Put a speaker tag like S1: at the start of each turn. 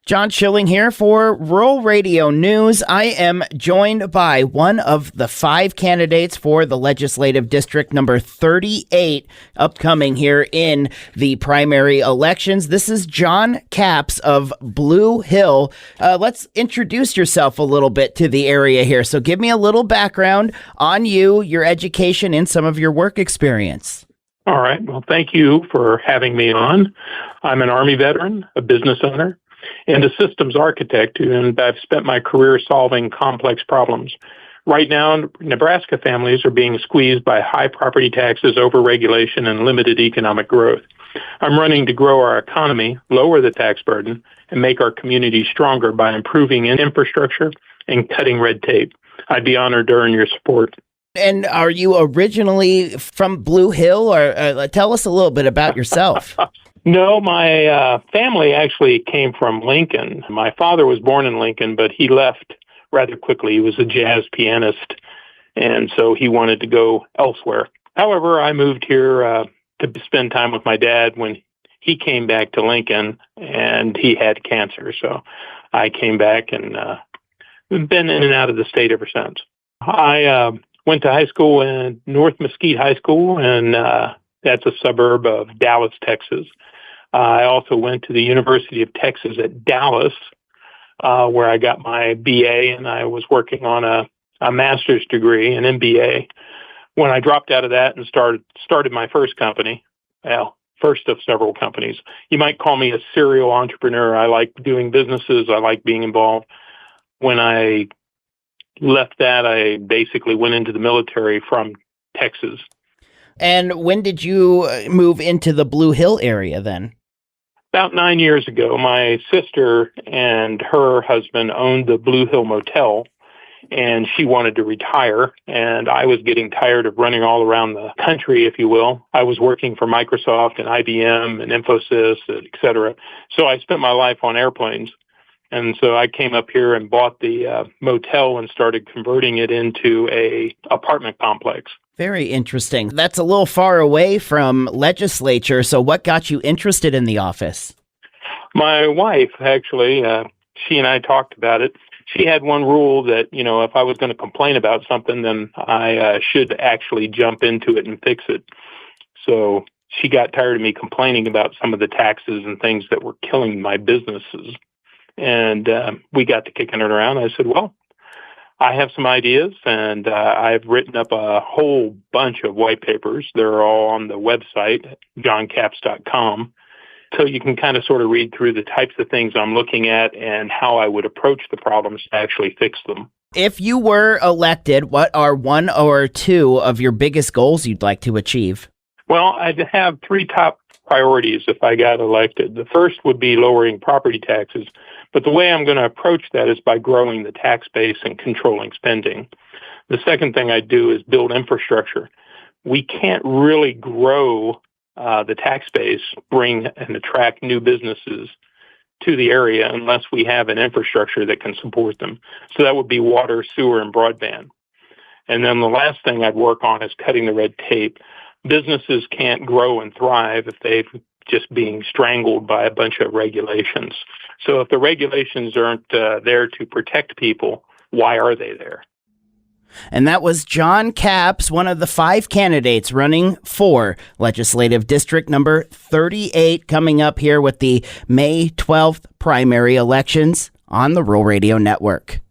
S1: John Schilling here for Rural Radio News. I am joined by one of the 5 candidates for the Legislative District number 38 upcoming here in the primary elections. This is Jon Capps of Blue Hill. Let's introduce yourself a little bit to the area here. So give me a little background on you, your education, and some of your work experience.
S2: All right. Well, thank you for having me on. I'm an Army veteran, a business owner, and a systems architect, and I've spent my career solving complex problems. Right now, Nebraska families are being squeezed by high property taxes, overregulation, and limited economic growth. I'm running to grow our economy, lower the tax burden, and make our community stronger by improving infrastructure and cutting red tape. I'd be honored to earn your support.
S1: And are you originally from Blue Hill, or tell us a little bit about yourself?
S2: No, my family actually came from Lincoln. My father was born in Lincoln, but he left rather quickly. He was a jazz pianist, and so he wanted to go elsewhere. However, I moved here to spend time with my dad when he came back to Lincoln, and he had cancer. So I came back and been in and out of the state ever since. I went to high school in North Mesquite High School, and that's a suburb of Dallas, Texas. I also went to the University of Texas at Dallas, where I got my BA, and I was working on a master's degree, an MBA. When I dropped out of that and started my first company, well, first of several companies. You might call me a serial entrepreneur. I like doing businesses. I like being involved. When I left that, I basically went into the military from Texas.
S1: And when did you move into the Blue Hill area then?
S2: About 9 years ago, my sister and her husband owned the Blue Hill Motel, and she wanted to retire, and I was getting tired of running all around the country, if you will. I was working for Microsoft and IBM and Infosys, et cetera. So I spent my life on airplanes. And so I came up here and bought the motel and started converting it into a apartment complex.
S1: Very interesting. That's a little far away from legislature. So what got you interested in the office?
S2: My wife, actually, she and I talked about it. She had one rule that, if I was going to complain about something, then I should actually jump into it and fix it. So she got tired of me complaining about some of the taxes and things that were killing my businesses. And we got to kicking it around. I said, well, I have some ideas, and I've written up a whole bunch of white papers. They're all on the website, joncapps.com. So you can kind of sort of read through the types of things I'm looking at and how I would approach the problems to actually fix them.
S1: If you were elected, what are 1 or 2 of your biggest goals you'd like to achieve?
S2: Well, I'd have 3 top priorities if I got elected. The first would be lowering property taxes, but the way I'm going to approach that is by growing the tax base and controlling spending. The second thing I'd do is build infrastructure. We can't really grow the tax base, bring and attract new businesses to the area unless we have an infrastructure that can support them. So that would be water, sewer, and broadband. And then the last thing I'd work on is cutting the red tape. Businesses can't grow and thrive if they're just being strangled by a bunch of regulations. So if the regulations aren't there to protect people, why are they there?
S1: And that was Jon Capps, one of the 5 candidates running for Legislative District number 38, coming up here with the May 12th primary elections on the Rural Radio Network.